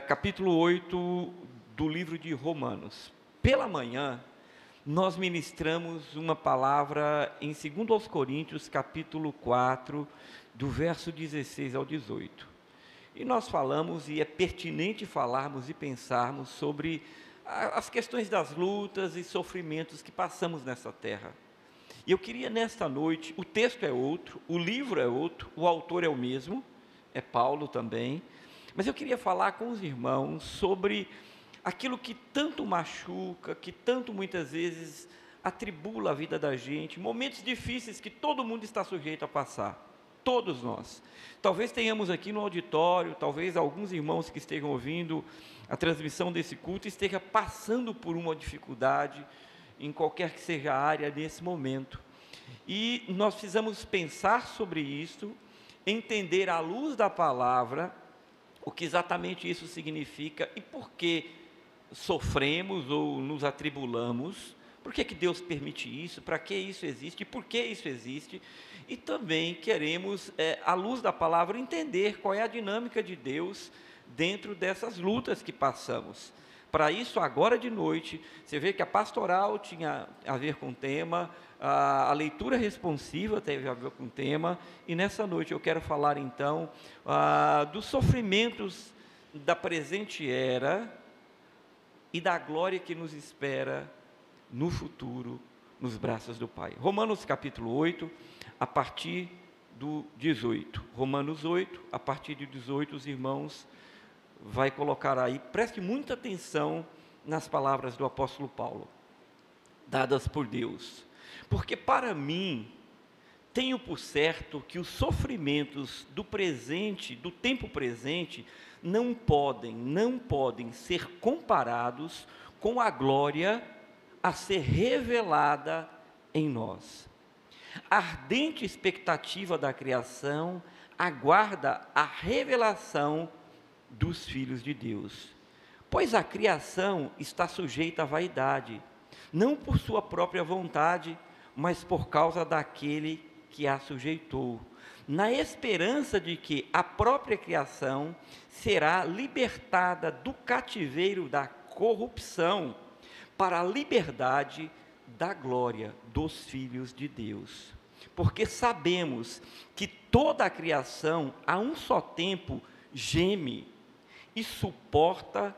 capítulo 8 do livro de Romanos. Pela manhã, nós ministramos uma palavra em 2 aos Coríntios, capítulo 4, do verso 16 ao 18. E nós falamos, e é pertinente falarmos e pensarmos sobre as questões das lutas e sofrimentos que passamos nessa terra. E eu queria nesta noite, o texto é outro, o livro é outro, o autor é o mesmo, é Paulo também, mas eu queria falar com os irmãos sobre aquilo que tanto machuca, que tanto muitas vezes atribula a vida da gente, momentos difíceis que todo mundo está sujeito a passar, todos nós. Talvez tenhamos aqui no auditório, talvez alguns irmãos que estejam ouvindo a transmissão desse culto estejam passando por uma dificuldade, em qualquer que seja a área nesse momento. E nós precisamos pensar sobre isso, entender à luz da palavra, o que exatamente isso significa e por que sofremos ou nos atribulamos, por que Deus permite isso, para que isso existe, por que isso existe, e também queremos, à luz da palavra, entender qual é a dinâmica de Deus dentro dessas lutas que passamos. Para isso, agora de noite, você vê que a pastoral tinha a ver com o tema, a leitura responsiva teve a ver com o tema, e nessa noite eu quero falar então dos sofrimentos da presente era e da glória que nos espera no futuro, nos braços do Pai. Romanos capítulo 8, a partir do 18. Romanos 8, a partir do 18, os irmãos vai colocar aí, preste muita atenção nas palavras do apóstolo Paulo, dadas por Deus, porque para mim, tenho por certo que os sofrimentos do presente, do tempo presente, não podem ser comparados com a glória a ser revelada em nós. A ardente expectativa da criação aguarda a revelação dos filhos de Deus, pois a criação está sujeita à vaidade, não por sua própria vontade, mas por causa daquele que a sujeitou, na esperança de que a própria criação será libertada do cativeiro da corrupção, para a liberdade da glória dos filhos de Deus. Porque sabemos que toda a criação, a um só tempo, geme e suporta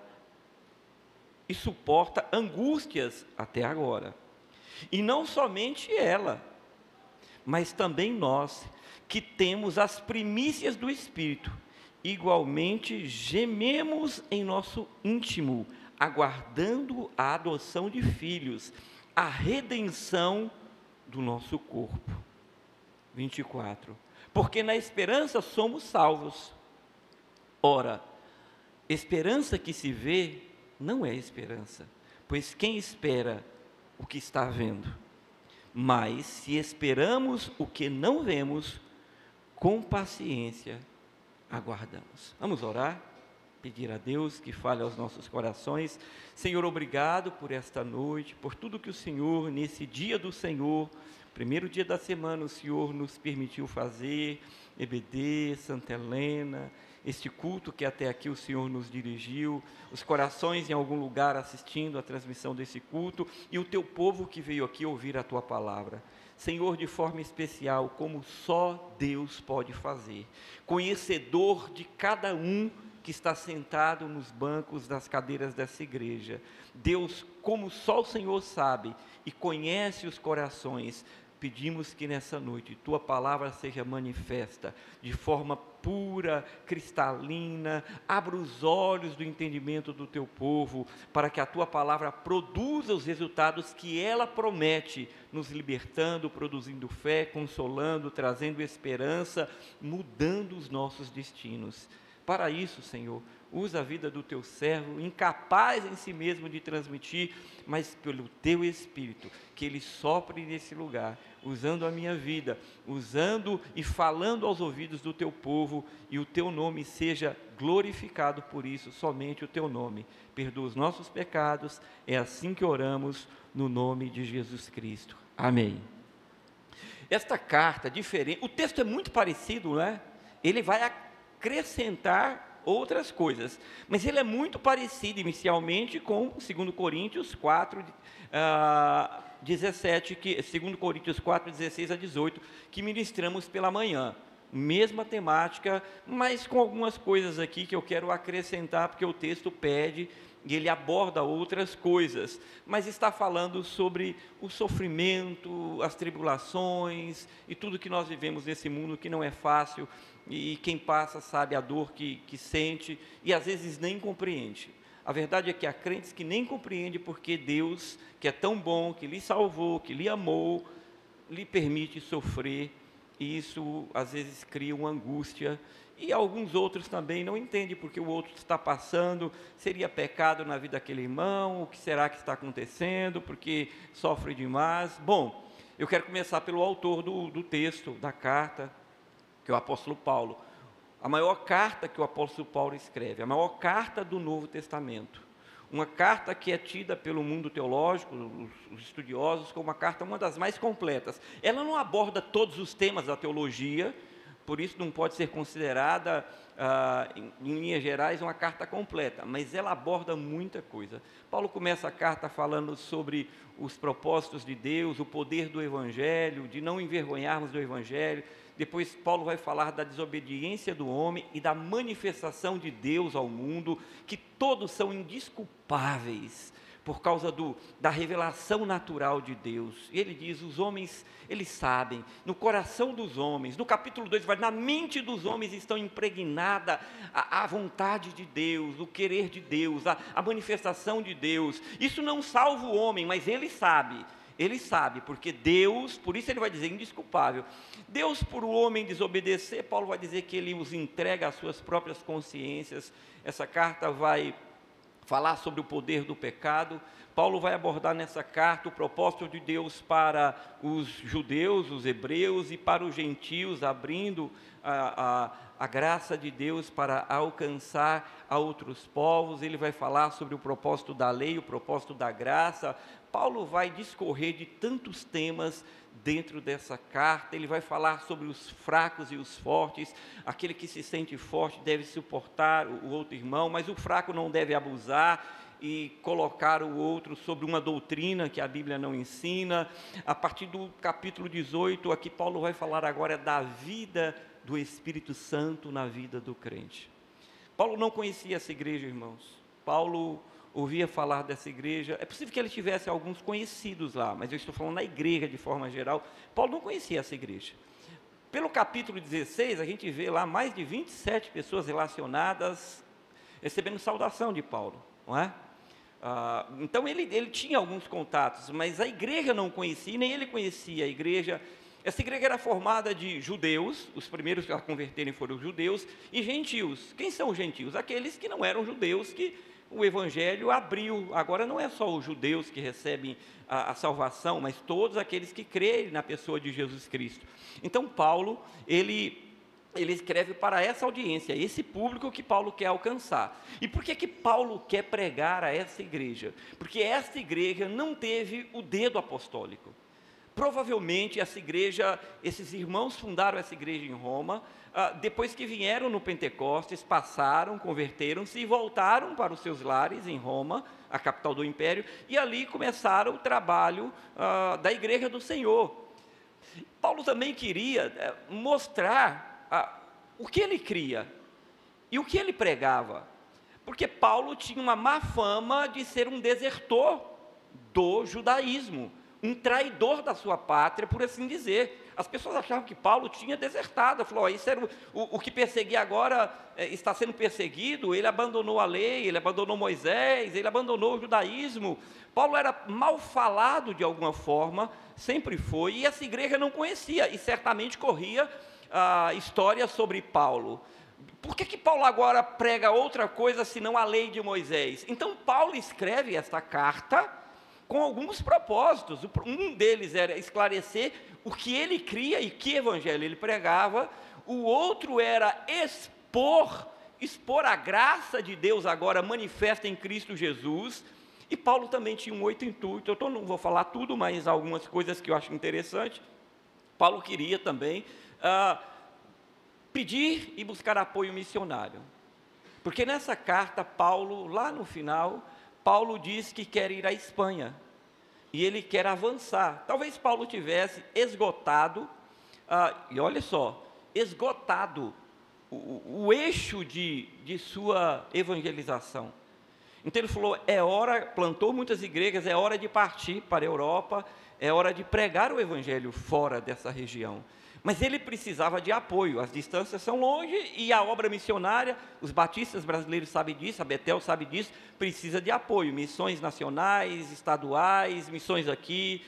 angústias até agora. E não somente ela, mas também nós, que temos as primícias do Espírito, igualmente gememos em nosso íntimo, aguardando a adoção de filhos, a redenção do nosso corpo. 24. Porque na esperança somos salvos. Ora, esperança que se vê não é esperança, pois quem espera o que está vendo? Mas se esperamos o que não vemos, com paciência aguardamos. Vamos orar? Pedir a Deus que fale aos nossos corações. Senhor, obrigado por esta noite, por tudo que o Senhor, nesse dia do Senhor, primeiro dia da semana, o Senhor nos permitiu fazer, EBD, Santa Helena, este culto que até aqui o Senhor nos dirigiu, os corações em algum lugar assistindo a transmissão desse culto, e o teu povo que veio aqui ouvir a tua palavra. Senhor, de forma especial, como só Deus pode fazer, conhecedor de cada um que está sentado nos bancos das cadeiras dessa igreja. Deus, como só o Senhor sabe e conhece os corações, pedimos que nessa noite tua palavra seja manifesta de forma pura, cristalina, abra os olhos do entendimento do teu povo, para que a tua palavra produza os resultados que ela promete, nos libertando, produzindo fé, consolando, trazendo esperança, mudando os nossos destinos. Para isso, Senhor, usa a vida do teu servo, incapaz em si mesmo de transmitir, mas pelo teu Espírito, que ele sopre nesse lugar, usando a minha vida, usando e falando aos ouvidos do teu povo, e o teu nome seja glorificado por isso, somente o teu nome. Perdoa os nossos pecados, é assim que oramos, no nome de Jesus Cristo. Amém. Esta carta, diferente, o texto é muito parecido, não é? Ele vai acrescentar outras coisas. Mas ele é muito parecido inicialmente com 2 Coríntios 4, 17, 2 Coríntios 4, 16 a 18, que ministramos pela manhã. Mesma temática, mas com algumas coisas aqui que eu quero acrescentar, porque o texto pede e ele aborda outras coisas, mas está falando sobre o sofrimento, as tribulações e tudo que nós vivemos nesse mundo que não é fácil, e quem passa sabe a dor que sente e às vezes nem compreende. A verdade é que há crentes que nem compreendem porque Deus, que é tão bom, que lhe salvou, que lhe amou, lhe permite sofrer, e isso às vezes cria uma angústia. E alguns outros também não entendem porque o outro está passando, seria pecado na vida daquele irmão, o que será que está acontecendo, porque sofre demais. Bom, eu quero começar pelo autor do texto, da carta, que é o apóstolo Paulo. A maior carta que o apóstolo Paulo escreve, a maior carta do Novo Testamento. Uma carta que é tida pelo mundo teológico, os estudiosos, como uma das mais completas. Ela não aborda todos os temas da teologia, por isso não pode ser considerada, em linhas gerais, uma carta completa, mas ela aborda muita coisa. Paulo começa a carta falando sobre os propósitos de Deus, o poder do Evangelho, de não envergonharmos do Evangelho. Depois Paulo vai falar da desobediência do homem e da manifestação de Deus ao mundo, que todos são indesculpáveis por causa da revelação natural de Deus. E ele diz, os homens, eles sabem, no coração dos homens, no capítulo 2, vai, na mente dos homens estão impregnada a vontade de Deus, o querer de Deus, a manifestação de Deus. Isso não salva o homem, mas ele sabe, porque Deus, por isso ele vai dizer indesculpável. Deus, por o homem desobedecer, Paulo vai dizer que ele os entrega às suas próprias consciências. Essa carta vai falar sobre o poder do pecado. Paulo vai abordar nessa carta o propósito de Deus para os judeus, os hebreus, e para os gentios, abrindo a graça de Deus para alcançar a outros povos. Ele vai falar sobre o propósito da lei, o propósito da graça. Paulo vai discorrer de tantos temas dentro dessa carta. Ele vai falar sobre os fracos e os fortes. Aquele que se sente forte deve suportar o outro irmão, mas o fraco não deve abusar e colocar o outro sobre uma doutrina que a Bíblia não ensina. A partir do capítulo 18, aqui Paulo vai falar agora da vida do Espírito Santo na vida do crente. Paulo não conhecia essa igreja, irmãos. Paulo ouvia falar dessa igreja. É possível que ele tivesse alguns conhecidos lá, mas eu estou falando da igreja de forma geral. Paulo não conhecia essa igreja. Pelo capítulo 16, a gente vê lá mais de 27 pessoas relacionadas, recebendo saudação de Paulo, não é? Então ele tinha alguns contatos, mas a igreja não conhecia, nem ele conhecia a igreja. Essa igreja era formada de judeus, os primeiros a converterem foram os judeus, e gentios. Quem são os gentios? Aqueles que não eram judeus, que o Evangelho abriu. Agora não é só os judeus que recebem a salvação, mas todos aqueles que creem na pessoa de Jesus Cristo. Então Paulo, ele escreve para essa audiência, esse público que Paulo quer alcançar. E por que Paulo quer pregar a essa igreja? Porque essa igreja não teve o dedo apostólico. Provavelmente essa igreja, esses irmãos fundaram essa igreja em Roma, depois que vieram no Pentecostes, passaram, converteram-se e voltaram para os seus lares em Roma, a capital do império, e ali começaram o trabalho da igreja do Senhor. Paulo também queria mostrar o que ele cria e o que ele pregava, porque Paulo tinha uma má fama de ser um desertor do judaísmo, um traidor da sua pátria, por assim dizer. As pessoas achavam que Paulo tinha desertado, falou, isso era o que perseguia agora, está sendo perseguido. Ele abandonou a lei, ele abandonou Moisés, ele abandonou o judaísmo. Paulo era mal falado de alguma forma, sempre foi, e essa igreja não conhecia, e certamente corria história sobre Paulo. Por que Paulo agora prega outra coisa senão a lei de Moisés? Então Paulo escreve esta carta com alguns propósitos. Um deles era esclarecer o que ele cria e que evangelho ele pregava. O outro era expor a graça de Deus agora manifesta em Cristo Jesus. E Paulo também tinha um outro intuito. Eu não vou falar tudo, mas algumas coisas que eu acho interessante. Paulo queria também pedir e buscar apoio missionário. Porque nessa carta, Paulo, lá no final, Paulo diz que quer ir à Espanha, e ele quer avançar. Talvez Paulo tivesse esgotado, e olha só, esgotado o eixo de sua evangelização. Então ele falou, é hora, plantou muitas igrejas, é hora de partir para a Europa, é hora de pregar o evangelho fora dessa região. Mas ele precisava de apoio, as distâncias são longe e a obra missionária, os batistas brasileiros sabem disso, a Betel sabe disso, precisa de apoio, missões nacionais, estaduais, missões aqui,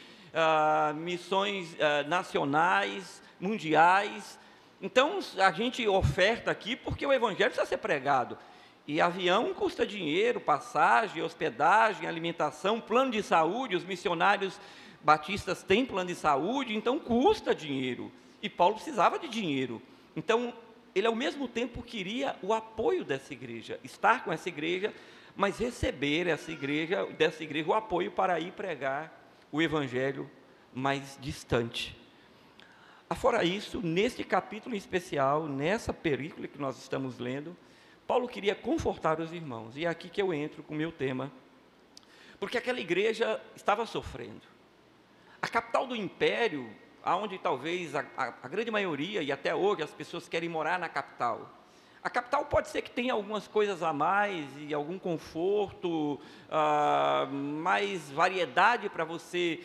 missões nacionais, mundiais. Então a gente oferta aqui porque o evangelho precisa ser pregado. E avião custa dinheiro, passagem, hospedagem, alimentação, plano de saúde, os missionários batistas têm plano de saúde, então custa dinheiro. E Paulo precisava de dinheiro. Então, ele ao mesmo tempo queria o apoio dessa igreja, estar com essa igreja, mas receber dessa igreja o apoio para ir pregar o evangelho mais distante. Afora isso, neste capítulo em especial, nessa perícola que nós estamos lendo, Paulo queria confortar os irmãos, e é aqui que eu entro com o meu tema, porque aquela igreja estava sofrendo. A capital do império, aonde talvez a grande maioria, e até hoje, as pessoas querem morar na capital. A capital pode ser que tenha algumas coisas a mais, e algum conforto, mais variedade para você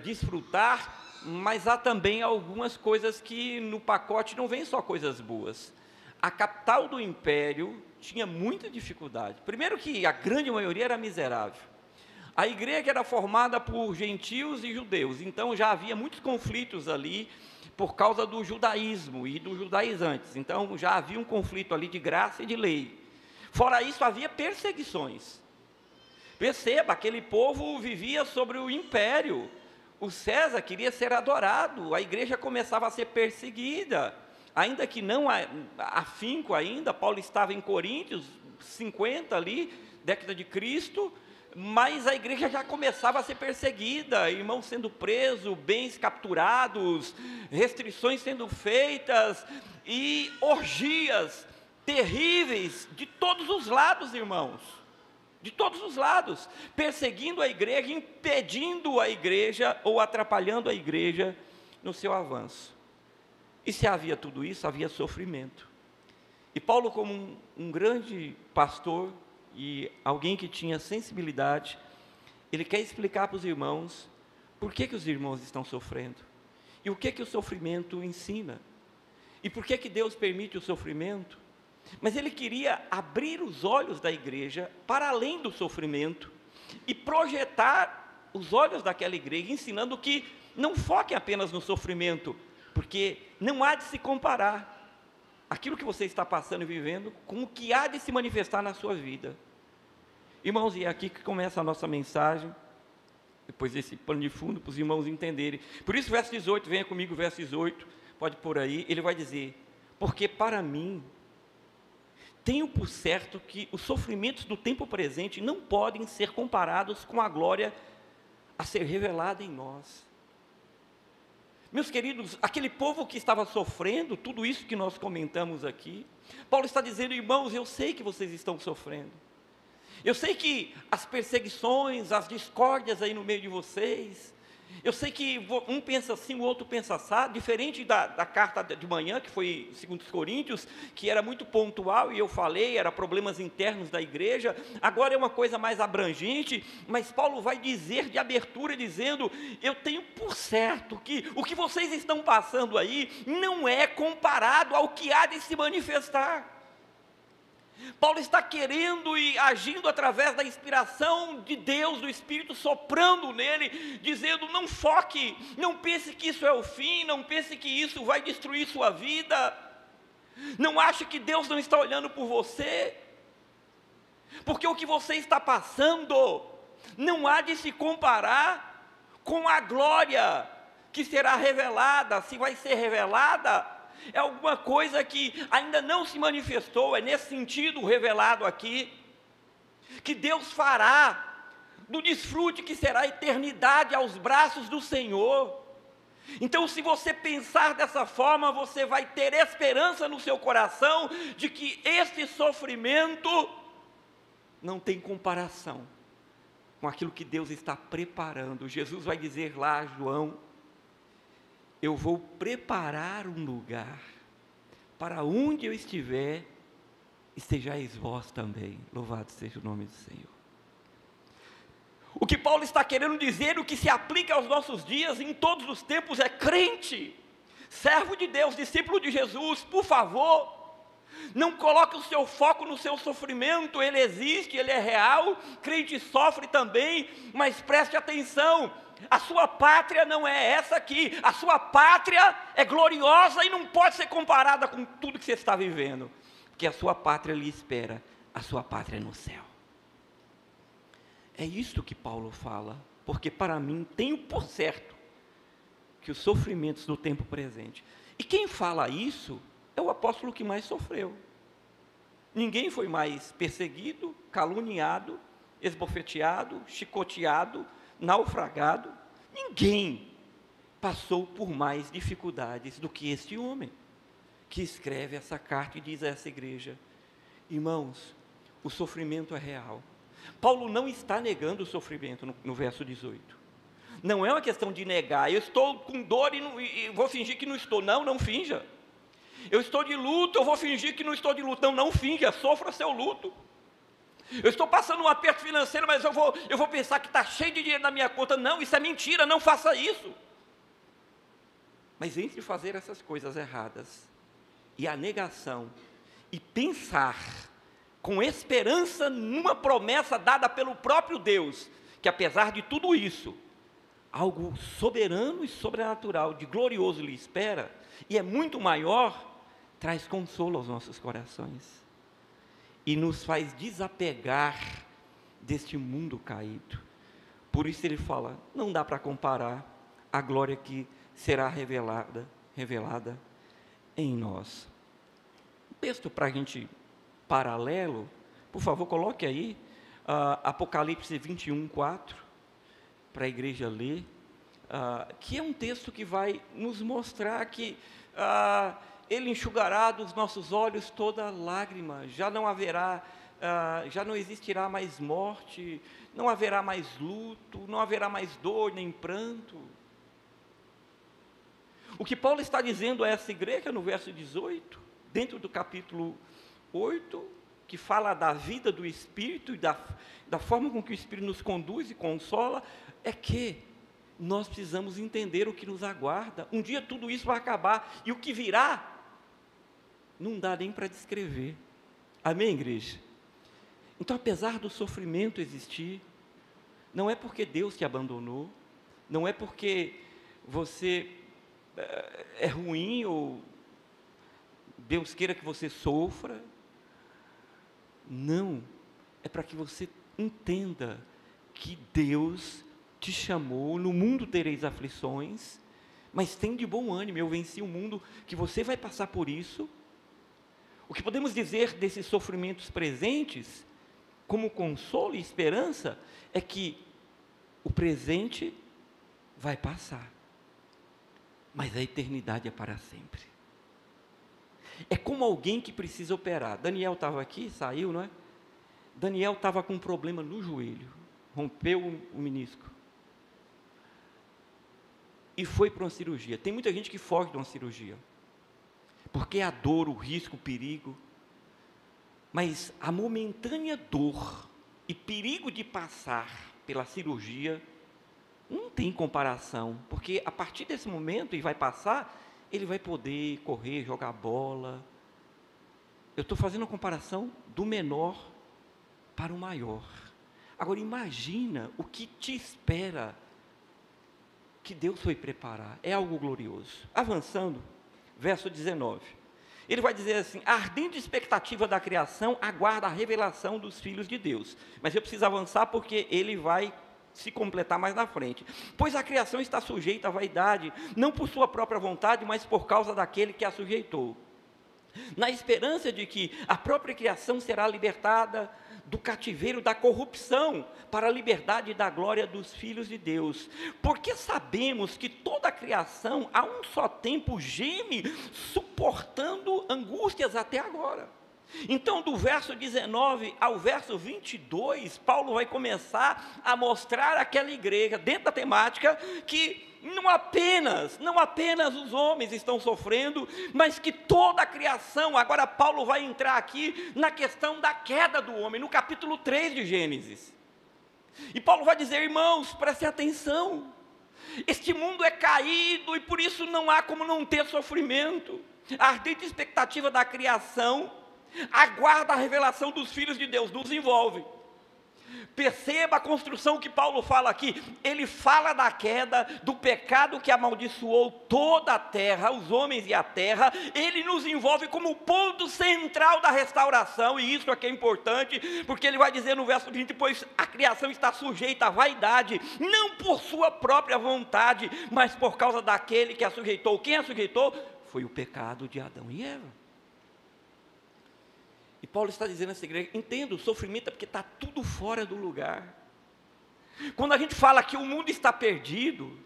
desfrutar, mas há também algumas coisas que no pacote não vêm só coisas boas. A capital do império tinha muita dificuldade. Primeiro que a grande maioria era miserável. A igreja era formada por gentios e judeus, então já havia muitos conflitos ali por causa do judaísmo e dos judaizantes. Então já havia um conflito ali de graça e de lei. Fora isso, havia perseguições. Perceba, aquele povo vivia sobre o império. O César queria ser adorado, a igreja começava a ser perseguida. Ainda que não afinco ainda, Paulo estava em Coríntios, 50 ali, década de Cristo, mas a igreja já começava a ser perseguida, irmãos sendo presos, bens capturados, restrições sendo feitas, e orgias terríveis de todos os lados, irmãos, de todos os lados, perseguindo a igreja, impedindo a igreja, ou atrapalhando a igreja no seu avanço. E se havia tudo isso, havia sofrimento. E Paulo, como um grande pastor, e alguém que tinha sensibilidade, ele quer explicar para os irmãos por que os irmãos estão sofrendo, e o que o sofrimento ensina, e por que Deus permite o sofrimento. Mas ele queria abrir os olhos da igreja para além do sofrimento, e projetar os olhos daquela igreja, ensinando que não foquem apenas no sofrimento, porque não há de se comparar aquilo que você está passando e vivendo com o que há de se manifestar na sua vida. Irmãos, e é aqui que começa a nossa mensagem, depois desse pano de fundo, para os irmãos entenderem. Por isso, verso 18, venha comigo, verso 18, pode pôr aí, ele vai dizer, porque para mim, tenho por certo que os sofrimentos do tempo presente não podem ser comparados com a glória a ser revelada em nós. Meus queridos, aquele povo que estava sofrendo, tudo isso que nós comentamos aqui, Paulo está dizendo, irmãos, eu sei que vocês estão sofrendo, eu sei que as perseguições, as discórdias aí no meio de vocês, eu sei que um pensa assim, o outro pensa assado, diferente da carta de manhã, que foi 2 Coríntios, que era muito pontual, e eu falei, era problemas internos da igreja, agora é uma coisa mais abrangente, mas Paulo vai dizer de abertura, dizendo, eu tenho por certo que o que vocês estão passando aí, não é comparado ao que há de se manifestar. Paulo está querendo e agindo através da inspiração de Deus, do Espírito soprando nele, dizendo, não foque, não pense que isso é o fim, não pense que isso vai destruir sua vida, não ache que Deus não está olhando por você, porque o que você está passando, não há de se comparar com a glória que será revelada, se vai ser revelada, é alguma coisa que ainda não se manifestou, é nesse sentido revelado aqui, que Deus fará do desfrute que será a eternidade aos braços do Senhor. Então, se você pensar dessa forma, você vai ter esperança no seu coração de que este sofrimento não tem comparação com aquilo que Deus está preparando. Jesus vai dizer lá a João: eu vou preparar um lugar, para onde eu estiver, estejais vós também. Louvado seja o nome do Senhor. O que Paulo está querendo dizer, o que se aplica aos nossos dias, em todos os tempos, é: crente, servo de Deus, discípulo de Jesus, por favor, não coloque o seu foco no seu sofrimento. Ele existe, ele é real, crente sofre também, mas preste atenção, a sua pátria não é essa aqui, a sua pátria é gloriosa e não pode ser comparada com tudo que você está vivendo, porque a sua pátria lhe espera, a sua pátria é no céu. É isto que Paulo fala, porque para mim tenho por certo que os sofrimentos do tempo presente, e quem fala isso é o apóstolo que mais sofreu. Ninguém foi mais perseguido, caluniado, esbofeteado, chicoteado, naufragado. Ninguém passou por mais dificuldades do que este homem, que escreve essa carta e diz a essa igreja: irmãos, o sofrimento é real. Paulo não está negando o sofrimento no verso 18. Não é uma questão de negar: eu estou com dor e vou fingir que não estou. Não, não finja. Eu estou de luto, eu vou fingir que não estou de luto. Não, não finja, sofra seu luto. Eu estou passando um aperto financeiro, mas eu vou pensar que está cheio de dinheiro na minha conta. Não, isso é mentira, não faça isso. Mas entre fazer essas coisas erradas e a negação, e pensar com esperança numa promessa dada pelo próprio Deus, que apesar de tudo isso, algo soberano e sobrenatural, de glorioso lhe espera, e é muito maior, traz consolo aos nossos corações, e nos faz desapegar deste mundo caído. Por isso ele fala: não dá para comparar a glória que será revelada em nós. Um texto para a gente paralelo, por favor, coloque aí, Apocalipse 21, 4, para a igreja ler, que é um texto que vai nos mostrar que Ele enxugará dos nossos olhos toda lágrima, já não existirá mais morte, não haverá mais luto, não haverá mais dor nem pranto. O que Paulo está dizendo a essa igreja no verso 18, dentro do capítulo 8, que fala da vida do Espírito e da forma com que o Espírito nos conduz e consola, é que nós precisamos entender o que nos aguarda. Um dia tudo isso vai acabar, e o que virá não dá nem para descrever. Amém, igreja? Então, apesar do sofrimento existir, não é porque Deus te abandonou, não é porque você é ruim, ou Deus queira que você sofra. Não, é para que você entenda que Deus te chamou. No mundo tereis aflições, mas tem de bom ânimo, eu venci o mundo, que você vai passar por isso. O que podemos dizer desses sofrimentos presentes, como consolo e esperança, é que o presente vai passar, mas a eternidade é para sempre. É como alguém que precisa operar. Daniel estava aqui, saiu, não é? Daniel estava com um problema no joelho, rompeu o menisco, e foi para uma cirurgia. Tem muita gente que foge de uma cirurgia, porque a dor, o risco, o perigo, mas a momentânea dor e perigo de passar pela cirurgia, não tem comparação, porque a partir desse momento, e vai passar, ele vai poder correr, jogar bola. Eu estou fazendo uma comparação do menor para o maior. Agora imagina o que te espera, que Deus foi preparar, é algo glorioso. Avançando, verso 19, ele vai dizer assim: a ardente expectativa da criação aguarda a revelação dos filhos de Deus. Mas eu preciso avançar porque ele vai se completar mais na frente. Pois a criação está sujeita à vaidade, não por sua própria vontade, mas por causa daquele que a sujeitou, na esperança de que a própria criação será libertada do cativeiro da corrupção para a liberdade da glória dos filhos de Deus. Porque sabemos que toda a criação, a um só tempo, geme, suportando angústias até agora. Então, do verso 19 ao verso 22, Paulo vai começar a mostrar àquela igreja, dentro da temática, que não apenas os homens estão sofrendo, mas que toda a criação. Agora Paulo vai entrar aqui na questão da queda do homem, no capítulo 3 de Gênesis. E Paulo vai dizer: irmãos, prestem atenção, este mundo é caído e por isso não há como não ter sofrimento. A ardente expectativa da criação aguarda a revelação dos filhos de Deus, nos envolve. Perceba a construção que Paulo fala aqui. Ele fala da queda, do pecado que amaldiçoou toda a terra, os homens e a terra. Ele nos envolve como o ponto central da restauração, e isso aqui é importante, porque ele vai dizer no verso 20: pois a criação está sujeita à vaidade, não por sua própria vontade, mas por causa daquele que a sujeitou. Quem a sujeitou? Foi o pecado de Adão e Eva. E Paulo está dizendo a essa igreja: entenda, o sofrimento é porque está tudo fora do lugar. Quando a gente fala que o mundo está perdido,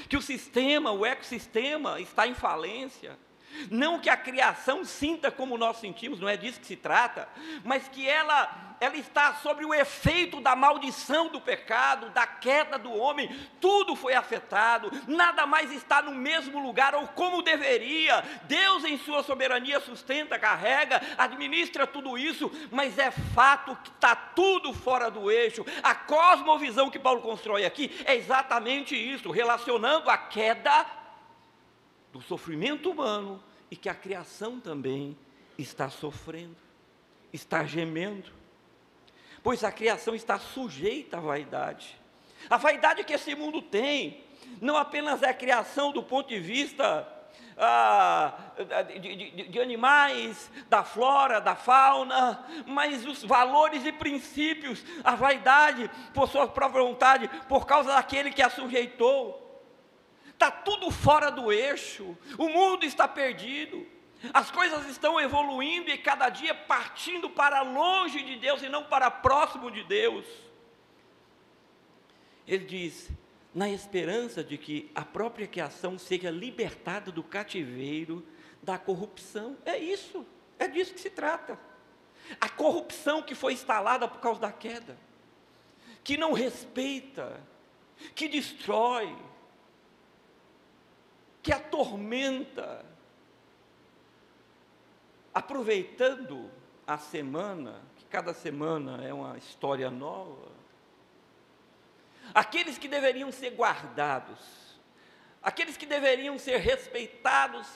que o sistema, o ecossistema está em falência, não que a criação sinta como nós sentimos, não é disso que se trata, mas que ela está sob o efeito da maldição do pecado, da queda do homem. Tudo foi afetado, nada mais está no mesmo lugar ou como deveria. Deus em sua soberania sustenta, carrega, administra tudo isso, mas é fato que está tudo fora do eixo. A cosmovisão que Paulo constrói aqui é exatamente isso, relacionando a queda do sofrimento humano, e que a criação também está sofrendo, está gemendo, pois a criação está sujeita à vaidade. A vaidade que esse mundo tem, não apenas é a criação do ponto de vista de animais, da flora, da fauna, mas os valores e princípios, a vaidade por sua própria vontade, por causa daquele que a sujeitou. Está tudo fora do eixo, o mundo está perdido, as coisas estão evoluindo e cada dia partindo para longe de Deus e não para próximo de Deus. Ele diz: na esperança de que a própria criação seja libertada do cativeiro da corrupção. É isso, é disso que se trata. A corrupção que foi instalada por causa da queda, que não respeita, que destrói, que atormenta. Aproveitando a semana, que cada semana é uma história nova, aqueles que deveriam ser guardados, aqueles que deveriam ser respeitados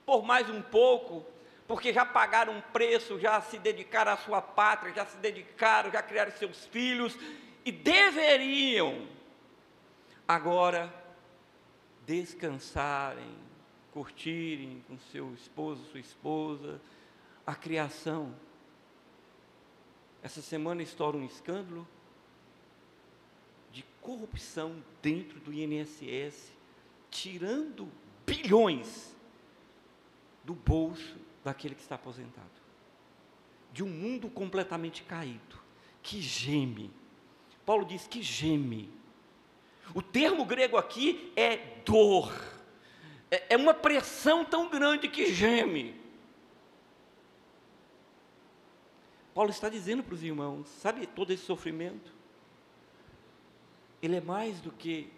por mais um pouco, porque já pagaram um preço, já se dedicaram à sua pátria, já se dedicaram, já criaram seus filhos, e deveriam agora descansarem, curtirem com seu esposo, sua esposa, a criação. Essa semana estoura um escândalo de corrupção dentro do INSS, tirando bilhões do bolso daquele que está aposentado, de um mundo completamente caído, que geme. Paulo diz que geme. O termo grego aqui é dor, é uma pressão tão grande que geme. Paulo está dizendo para os irmãos: sabe, todo esse sofrimento, ele é mais do que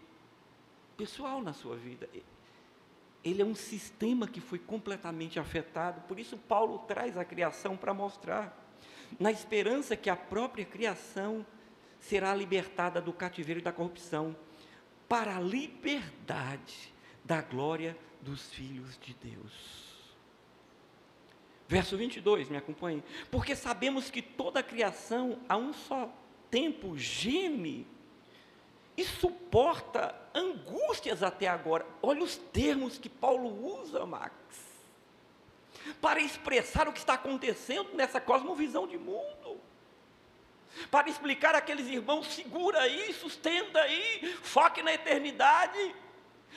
pessoal na sua vida, ele é um sistema que foi completamente afetado. Por isso Paulo traz a criação para mostrar, na esperança que a própria criação será libertada do cativeiro e da corrupção, para a liberdade da glória dos filhos de Deus. Verso 22, me acompanhe. Porque sabemos que toda a criação a um só tempo geme e suporta angústias até agora. Olha os termos que Paulo usa, Max, para expressar o que está acontecendo nessa cosmovisão de mundo, para explicar àqueles irmãos: segura aí, sustenta aí, foque na eternidade.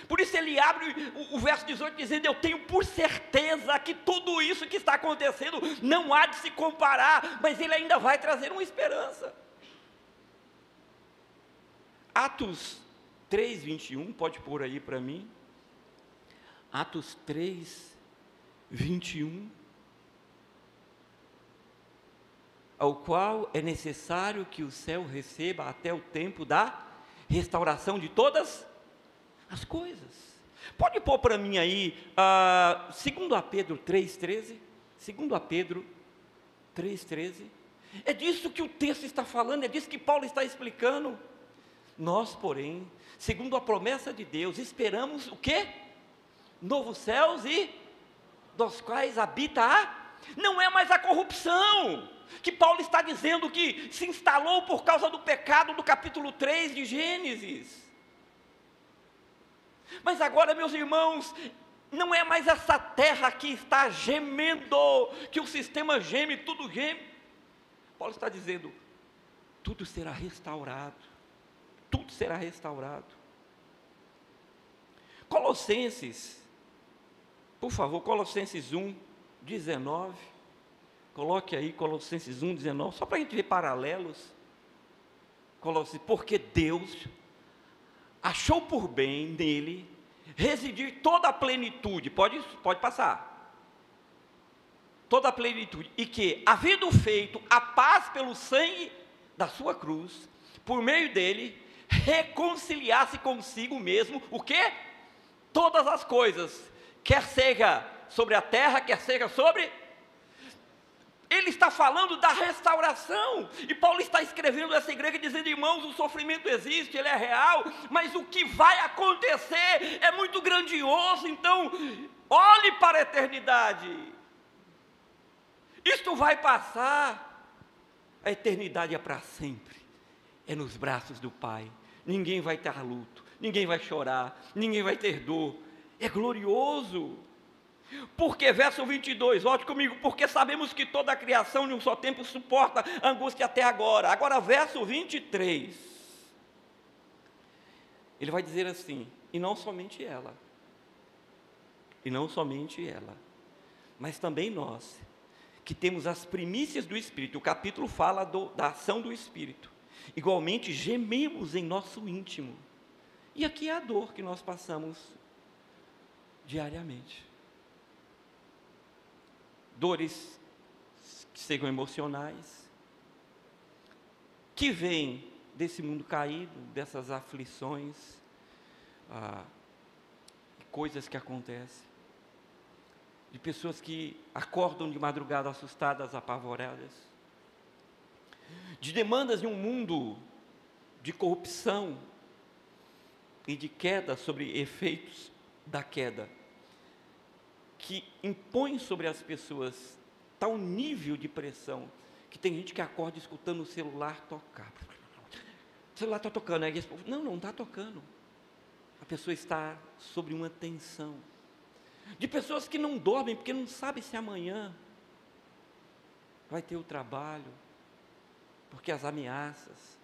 Por isso ele abre o verso 18 dizendo: eu tenho por certeza que tudo isso que está acontecendo não há de se comparar, mas ele ainda vai trazer uma esperança. Atos 3:21, pode pôr aí para mim. Atos 3, 21. Ao qual é necessário que o céu receba até o tempo da restauração de todas as coisas. Pode pôr para mim aí, 2 Pedro 3,13, 2 Pedro 3,13, é disso que o texto está falando, é disso que Paulo está explicando. Nós, porém, segundo a promessa de Deus, esperamos o quê? Novos céus e dos quais habita não é mais a corrupção, que Paulo está dizendo que se instalou por causa do pecado do capítulo 3 de Gênesis. Mas agora, meus irmãos, não é mais essa terra que está gemendo, que o sistema geme, tudo geme. Paulo está dizendo, tudo será restaurado, tudo será restaurado. Colossenses, por favor, Colossenses 1, 19, coloque aí Colossenses 1, 19, só para a gente ver paralelos. Porque Deus achou por bem nele residir toda a plenitude, pode passar, toda a plenitude, e que, havendo feito a paz pelo sangue da sua cruz, por meio dele, reconciliasse consigo mesmo, o quê? Todas as coisas, quer seja sobre a terra, quer seja sobre... Ele está falando da restauração, e Paulo está escrevendo essa igreja dizendo, irmãos, o sofrimento existe, ele é real, mas o que vai acontecer é muito grandioso, então, olhe para a eternidade, isto vai passar, a eternidade é para sempre, é nos braços do Pai, ninguém vai ter luto, ninguém vai chorar, ninguém vai ter dor, é glorioso. Porque, verso 22, volte comigo, porque sabemos que toda a criação de um só tempo suporta angústia até agora. Agora, verso 23, ele vai dizer assim, e não somente ela, mas também nós, que temos as primícias do Espírito, o capítulo fala da ação do Espírito, igualmente gememos em nosso íntimo, e aqui é a dor que nós passamos diariamente. Dores que sejam emocionais, que vêm desse mundo caído, dessas aflições, coisas que acontecem, de pessoas que acordam de madrugada assustadas, apavoradas, de demandas de um mundo de corrupção e de queda, sobre efeitos da queda, que impõe sobre as pessoas tal nível de pressão, que tem gente que acorda escutando o celular tocar. O celular está tocando, aí não está tocando. A pessoa está sobre uma tensão. De pessoas que não dormem, porque não sabem se amanhã vai ter o trabalho, porque as ameaças,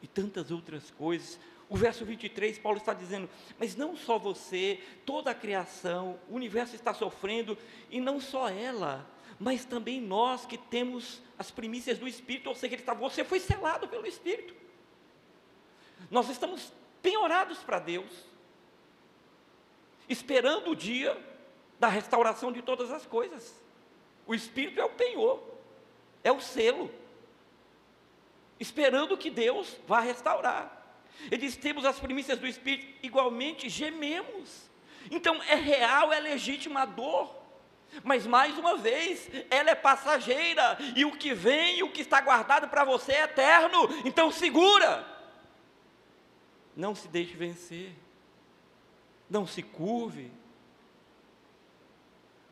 e tantas outras coisas. O verso 23, Paulo está dizendo, mas não só você, toda a criação, o universo está sofrendo, e não só ela, mas também nós que temos as primícias do Espírito, ou seja, você foi selado pelo Espírito. Nós estamos penhorados para Deus, esperando o dia da restauração de todas as coisas. O Espírito é o penhor, é o selo, esperando que Deus vá restaurar. Ele diz, temos as primícias do Espírito, igualmente gememos. Então é real, é legítima a dor, mas mais uma vez, ela é passageira, e o que vem, o que está guardado para você é eterno, então segura, não se deixe vencer, não se curve,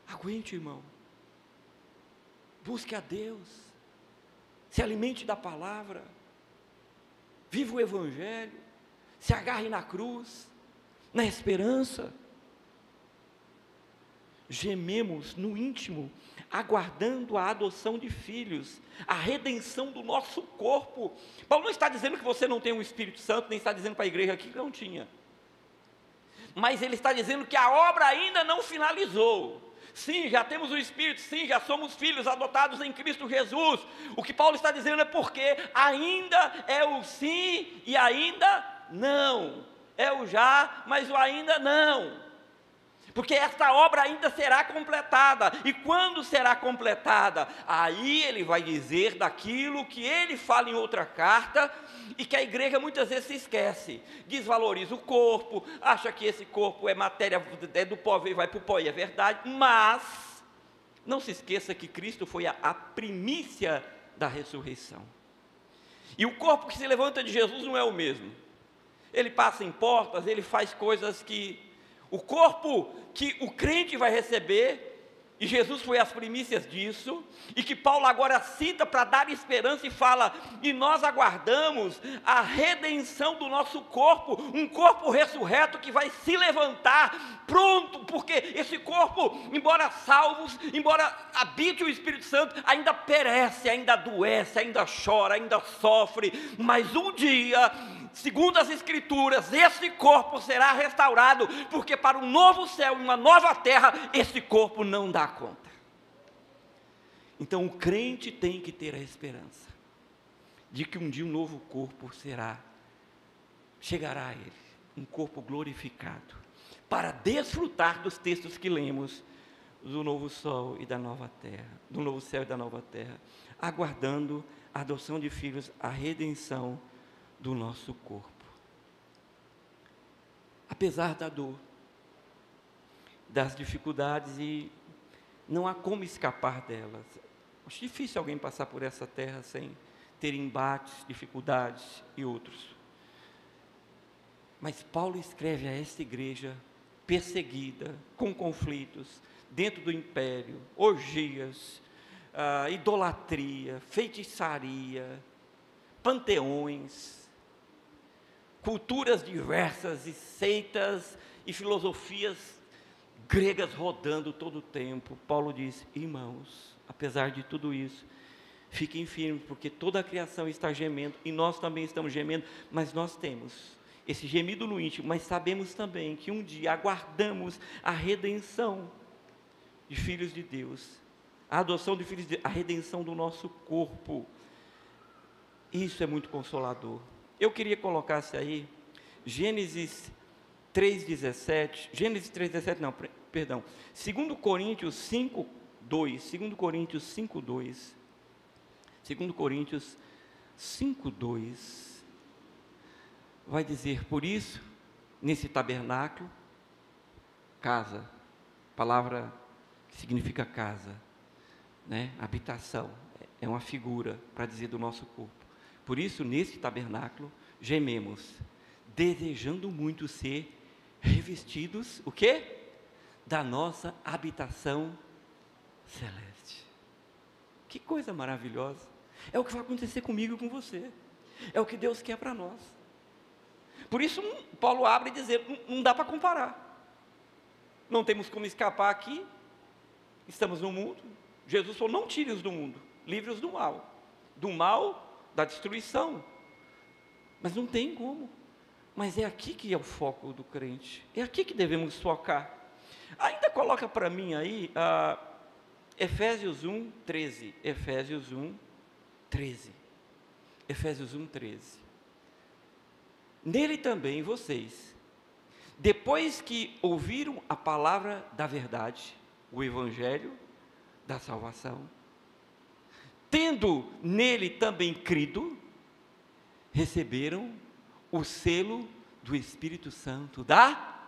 aguente, irmão, busque a Deus, se alimente da palavra, viva o Evangelho, se agarre na cruz, na esperança. Gememos no íntimo, aguardando a adoção de filhos, a redenção do nosso corpo. Paulo não está dizendo que você não tem um Espírito Santo, nem está dizendo para a igreja aqui que não tinha, mas ele está dizendo que a obra ainda não finalizou. Sim, já temos o Espírito, sim, já somos filhos adotados em Cristo Jesus. O que Paulo está dizendo é porque ainda é o sim e ainda não. É o já, mas o ainda não. porque esta obra ainda será completada. E quando será completada? Aí ele vai dizer daquilo que ele fala em outra carta, e que a igreja muitas vezes se esquece, desvaloriza o corpo, acha que esse corpo é matéria, é do pó e vai para o pó, e é verdade, mas não se esqueça que Cristo foi a primícia da ressurreição. E o corpo que se levanta de Jesus não é o mesmo. Ele passa em portas, ele faz coisas que o corpo que o crente vai receber, e Jesus foi as primícias disso, e que Paulo agora cita para dar esperança e fala: e nós aguardamos a redenção do nosso corpo, um corpo ressurreto que vai se levantar, pronto, porque esse corpo, embora salvos, embora habite o Espírito Santo, ainda perece, ainda adoece, ainda chora, ainda sofre, mas um dia, segundo as Escrituras, esse corpo será restaurado, porque para um novo céu e uma nova terra, esse corpo não dá conta. Então o crente tem que ter a esperança de que um dia um novo corpo chegará a ele, um corpo glorificado, para desfrutar dos textos que lemos, do novo sol e da nova terra, do novo céu e da nova terra, aguardando a adoção de filhos, a redenção do nosso corpo. Apesar da dor, das dificuldades, e não há como escapar delas. Acho difícil alguém passar por essa terra sem ter embates, dificuldades e outros. Mas Paulo escreve a esta igreja perseguida, com conflitos, dentro do império, orgias, idolatria, feitiçaria, panteões, culturas diversas e seitas e filosofias gregas rodando todo o tempo. Paulo diz: irmãos, apesar de tudo isso, fiquem firmes, porque toda a criação está gemendo, e nós também estamos gemendo, mas nós temos esse gemido no íntimo, mas sabemos também que um dia aguardamos a redenção de filhos de Deus, a adoção de filhos de Deus, a redenção do nosso corpo. Isso é muito consolador. Eu queria colocar-se aí, Gênesis 3,17 não, perdão, 2 Coríntios 5, 2, 2 Coríntios 5, 2, 2 Coríntios 5, 2, vai dizer: por isso, nesse tabernáculo, casa, palavra que significa casa, né? Habitação, é uma figura para dizer do nosso corpo. Por isso, nesse tabernáculo, gememos, desejando muito ser revestidos, o quê? Da nossa habitação celeste. Que coisa maravilhosa! É o que vai acontecer comigo e com você. É o que Deus quer para nós. Por isso, Paulo abre e diz: não dá para comparar. Não temos como escapar aqui. Estamos no mundo. Jesus falou: não tire-os do mundo, livre-os do mal. Do mal, da destruição. Mas não tem como. Mas é aqui que é o foco do crente. É aqui que devemos focar. Ainda coloca para mim aí Efésios 1, 13. Efésios 1, 13. Efésios 1, 13. Nele também vocês, depois que ouviram a palavra da verdade, o evangelho da salvação, tendo nele também crido, receberam o selo do Espírito Santo da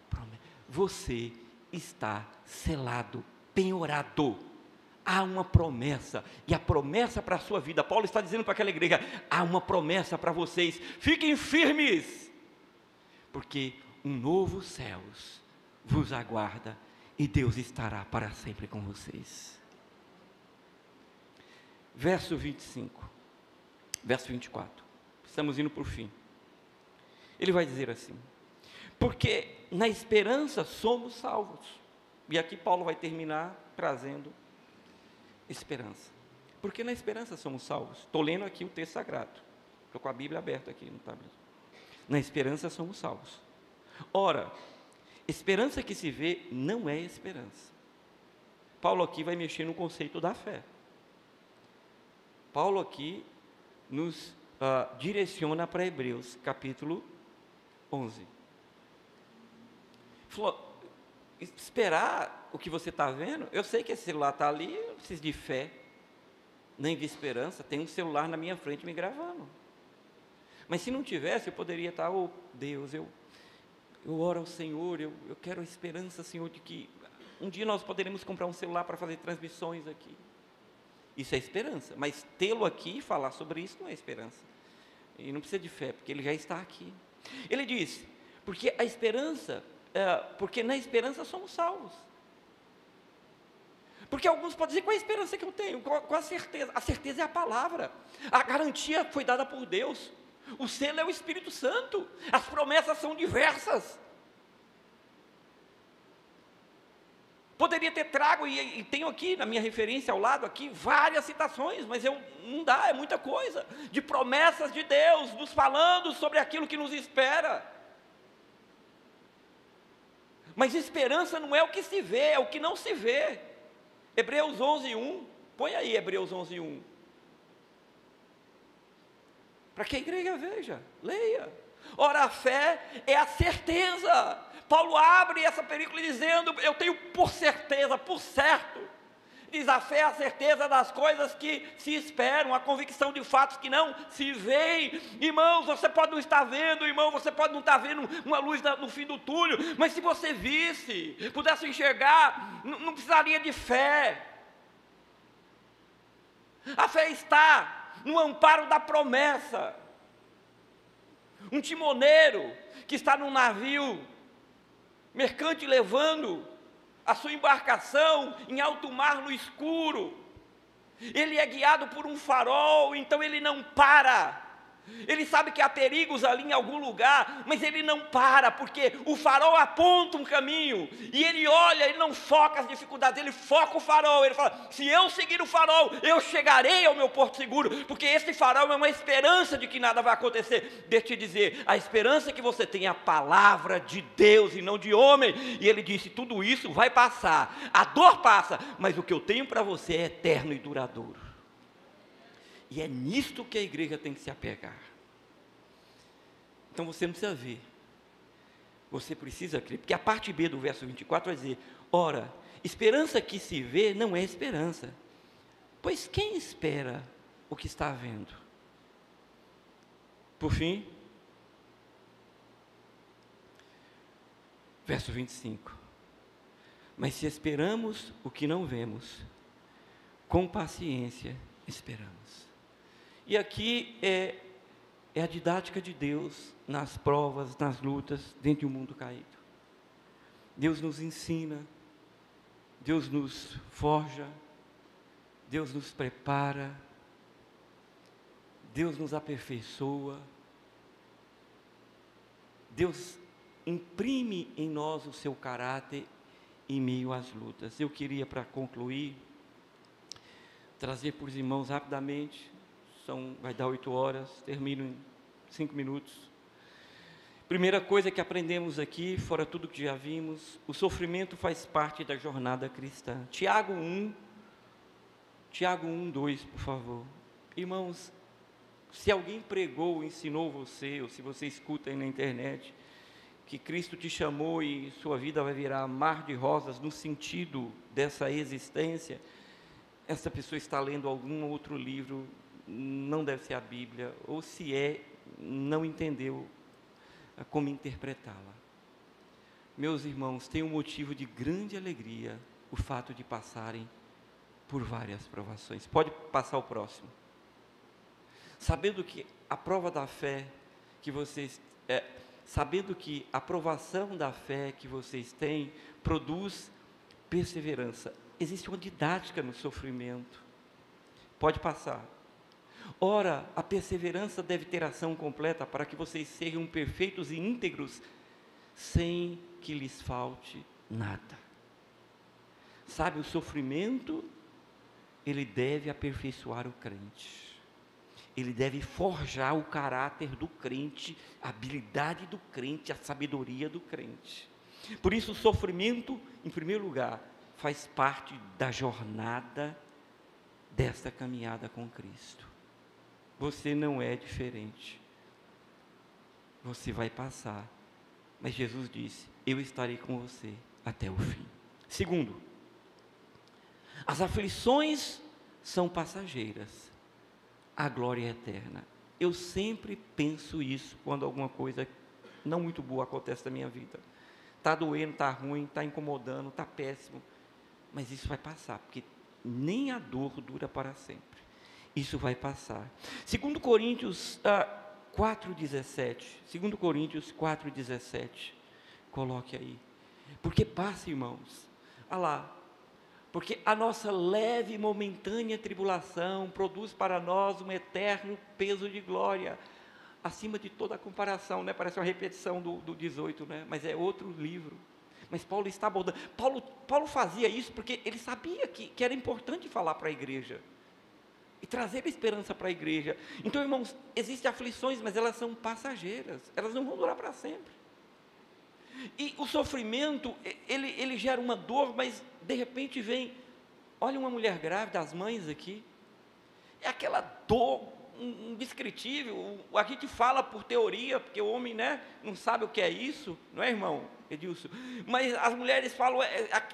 promessa. Você está selado, penhorado. Há uma promessa, e a promessa para a sua vida, Paulo está dizendo para aquela igreja: há uma promessa para vocês, fiquem firmes, porque um novo céus vos aguarda, e Deus estará para sempre com vocês. Verso 25, verso 24, estamos indo para o fim. Ele vai dizer assim: porque na esperança somos salvos. E aqui Paulo vai terminar trazendo esperança. Porque na esperança somos salvos. Estou lendo aqui o texto sagrado. Estou com a Bíblia aberta aqui no tablet. Na esperança somos salvos. Ora, esperança que se vê não é esperança. Paulo aqui vai mexer no conceito da fé. Paulo aqui nos direciona para Hebreus, capítulo 11. Falou: esperar o que você está vendo. Eu sei que esse celular está ali, eu não preciso de fé, nem de esperança. Tem um celular na minha frente me gravando. Mas se não tivesse, eu poderia estar, oh Deus, eu oro ao Senhor, eu quero a esperança, Senhor, de que um dia nós poderemos comprar um celular para fazer transmissões aqui. Isso é esperança, mas tê-lo aqui e falar sobre isso não é esperança. E não precisa de fé, porque ele já está aqui. Ele diz, porque a esperança, porque na esperança somos salvos. Porque alguns podem dizer, qual é a esperança que eu tenho? Qual a certeza? A certeza é a palavra, a garantia foi dada por Deus, o selo é o Espírito Santo, as promessas são diversas. Poderia ter trago, e tenho aqui na minha referência ao lado, aqui, várias citações, mas não dá, é muita coisa, de promessas de Deus, nos falando sobre aquilo que nos espera. Mas esperança não é o que se vê, é o que não se vê. Hebreus 11:1, põe aí Hebreus 11:1. Para que a igreja veja, leia. Ora, a fé é a certeza. Paulo abre essa película dizendo, eu tenho por certeza, por certo. Diz, a fé é a certeza das coisas que se esperam, a convicção de fatos que não se veem. Irmãos, você pode não estar vendo, irmão, você pode não estar vendo uma luz no fim do túnel, mas se você visse, pudesse enxergar, não precisaria de fé. A fé está no amparo da promessa. Um timoneiro que está num navio mercante levando a sua embarcação em alto mar no escuro, ele é guiado por um farol, então ele não para. Ele sabe que há perigos ali em algum lugar, mas ele não para, porque o farol aponta um caminho, e ele olha, ele não foca as dificuldades, ele foca o farol, ele fala, se eu seguir o farol, eu chegarei ao meu porto seguro, porque esse farol é uma esperança de que nada vai acontecer. Deixa eu te dizer, a esperança que você tem é a palavra de Deus e não de homem, e ele disse, tudo isso vai passar, a dor passa, mas o que eu tenho para você é eterno e duradouro. E é nisto que a igreja tem que se apegar. Então você não precisa ver, você precisa crer, porque a parte B do verso 24 vai dizer, ora, esperança que se vê não é esperança, pois quem espera o que está vendo? Por fim, verso 25, mas se esperamos o que não vemos, com paciência esperamos. E aqui é a didática de Deus nas provas, nas lutas, dentro de um mundo caído. Deus nos ensina, Deus nos forja, Deus nos prepara, Deus nos aperfeiçoa, Deus imprime em nós o seu caráter em meio às lutas. Eu queria, para concluir, trazer para os irmãos rapidamente, vai dar 8 horas, termino em 5 minutos. Primeira coisa que aprendemos aqui, fora tudo que já vimos, o sofrimento faz parte da jornada cristã. Tiago 1:2, por favor. Irmãos, se alguém pregou, ensinou você, ou se você escuta aí na internet, que Cristo te chamou e sua vida vai virar mar de rosas no sentido dessa existência, essa pessoa está lendo algum outro livro, não deve ser a Bíblia, ou se não entendeu como interpretá-la. Meus irmãos, tem um motivo de grande alegria o fato de passarem por várias provações. Pode passar o próximo. Sabendo que a prova da fé que vocês, sabendo que a provação da fé que vocês têm produz perseverança. Existe uma didática no sofrimento. Pode passar. Ora, a perseverança deve ter ação completa para que vocês sejam perfeitos e íntegros, sem que lhes falte nada. Sabe, o sofrimento, ele deve aperfeiçoar o crente. Ele deve forjar o caráter do crente, a habilidade do crente, a sabedoria do crente. Por isso, o sofrimento, em primeiro lugar, faz parte da jornada desta caminhada com Cristo. Você não é diferente. Você vai passar. Mas Jesus disse, eu estarei com você até o fim. Segundo, as aflições são passageiras, a glória é eterna. Eu sempre penso isso quando alguma coisa não muito boa acontece na minha vida. Está doendo, está ruim, está incomodando, está péssimo, mas isso vai passar, porque nem a dor dura para sempre. Isso vai passar. 2 Coríntios 4,17. 2 Coríntios 4,17. Coloque aí. Porque passa, irmãos. Olha lá. Porque a nossa leve e momentânea tribulação produz para nós um eterno peso de glória, acima de toda a comparação, né? Parece uma repetição do 18, né? Mas é outro livro. Mas Paulo está abordando. Paulo fazia isso porque ele sabia que era importante falar para a igreja e trazer esperança para a igreja. Então, irmãos, existem aflições, mas elas são passageiras, elas não vão durar para sempre. E o sofrimento, ele gera uma dor, mas de repente vem, olha uma mulher grávida, as mães aqui, é aquela dor indescritível. A gente fala por teoria, porque o homem, né, não sabe o que é isso, não é, irmão Edilson? Mas as mulheres falam,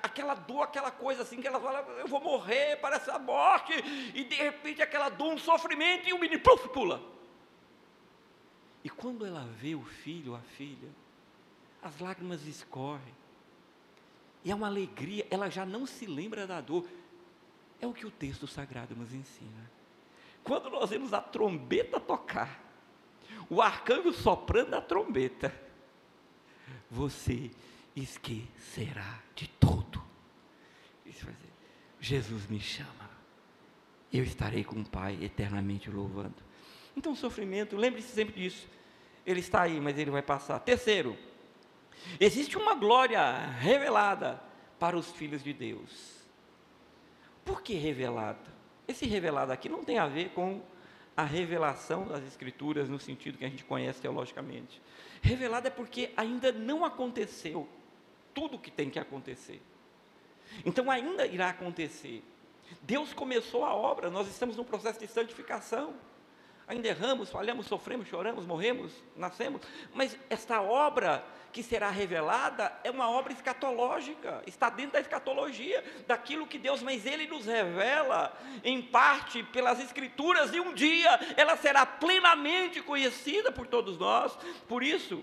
aquela dor, aquela coisa assim, que elas falam, eu vou morrer, parece a morte, e de repente aquela dor, um sofrimento, e o menino pula. E quando ela vê o filho, a filha, as lágrimas escorrem, e é uma alegria, ela já não se lembra da dor. É o que o texto sagrado nos ensina. Quando nós vemos a trombeta tocar, o arcanjo soprando a trombeta, você esquecerá de tudo. Isso vai dizer, Jesus me chama, eu estarei com o Pai eternamente louvando. Então o sofrimento, lembre-se sempre disso, ele está aí, mas ele vai passar. Terceiro, existe uma glória revelada para os filhos de Deus. Por que revelada? Esse revelado aqui não tem a ver com a revelação das Escrituras no sentido que a gente conhece teologicamente. Revelado é porque ainda não aconteceu tudo o que tem que acontecer. Então ainda irá acontecer. Deus começou a obra, nós estamos num processo de santificação. Ainda erramos, falhamos, sofremos, choramos, morremos, nascemos, mas esta obra que será revelada é uma obra escatológica, está dentro da escatologia, daquilo que Deus, mas Ele nos revela, em parte, pelas Escrituras, e um dia ela será plenamente conhecida por todos nós. Por isso,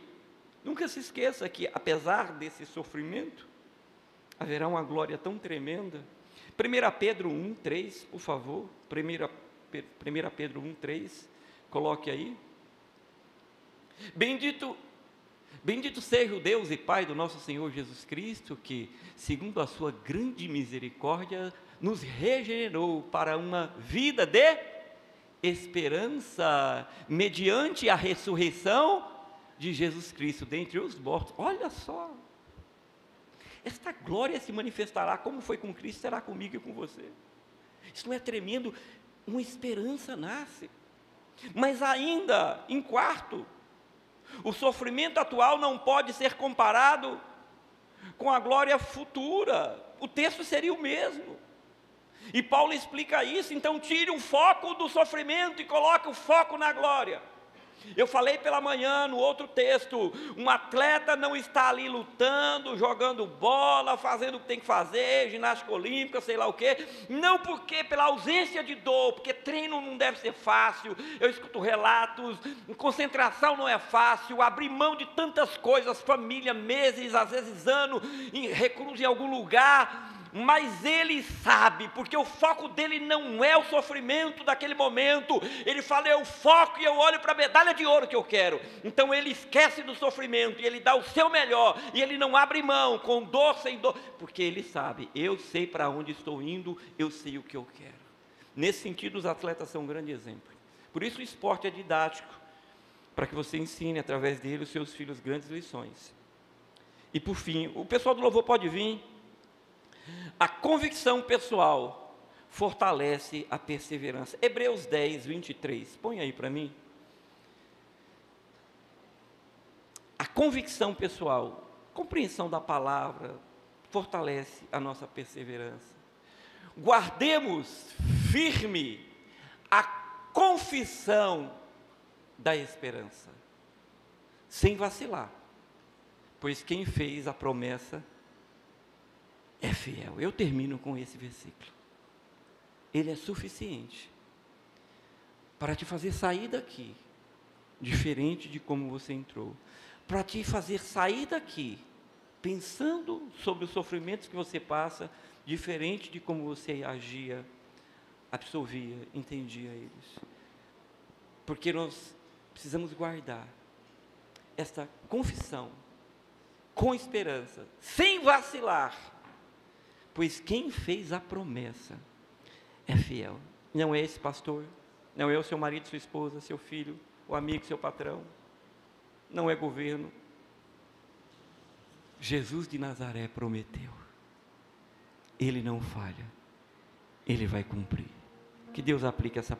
nunca se esqueça que, apesar desse sofrimento, haverá uma glória tão tremenda. 1 Pedro 1,3, por favor, 1 Pedro 1,3, coloque aí. Bendito seja o Deus e Pai do nosso Senhor Jesus Cristo, que, segundo a sua grande misericórdia, nos regenerou para uma vida de esperança, mediante a ressurreição de Jesus Cristo dentre os mortos. Olha só, esta glória se manifestará, como foi com Cristo, será comigo e com você. Isso não é tremendo? Uma esperança nasce. Mas ainda, em quarto, o sofrimento atual não pode ser comparado com a glória futura. O texto seria o mesmo. E Paulo explica isso, então tire o foco do sofrimento e coloque o foco na glória. Eu falei pela manhã no outro texto, um atleta não está ali lutando, jogando bola, fazendo o que tem que fazer, ginástica olímpica, sei lá o quê, não porque pela ausência de dor, porque treino não deve ser fácil, eu escuto relatos, concentração não é fácil, abrir mão de tantas coisas, família, meses, às vezes ano, recluso em algum lugar, mas ele sabe, porque o foco dele não é o sofrimento daquele momento, ele fala, é o foco e eu olho para a medalha de ouro que eu quero. Então ele esquece do sofrimento, e ele dá o seu melhor, e ele não abre mão, com dor, sem dor, porque ele sabe, eu sei para onde estou indo, eu sei o que eu quero. Nesse sentido, os atletas são um grande exemplo. Por isso o esporte é didático, para que você ensine através dele os seus filhos grandes lições. E por fim, o pessoal do louvor pode vir. A convicção pessoal fortalece a perseverança. Hebreus 10, 23, põe aí para mim. A convicção pessoal, compreensão da palavra, fortalece a nossa perseverança. Guardemos firme a confissão da esperança, sem vacilar, pois quem fez a promessa é fiel. Eu termino com esse versículo. Ele é suficiente para te fazer sair daqui diferente de como você entrou, para te fazer sair daqui pensando sobre os sofrimentos que você passa, diferente de como você agia, absorvia, entendia eles. Porque nós precisamos guardar esta confissão com esperança, sem vacilar, pois quem fez a promessa é fiel. Não é esse pastor, não é o seu marido, sua esposa, seu filho, o amigo, seu patrão, não é governo. Jesus de Nazaré prometeu, Ele não falha, Ele vai cumprir. Que Deus aplique essa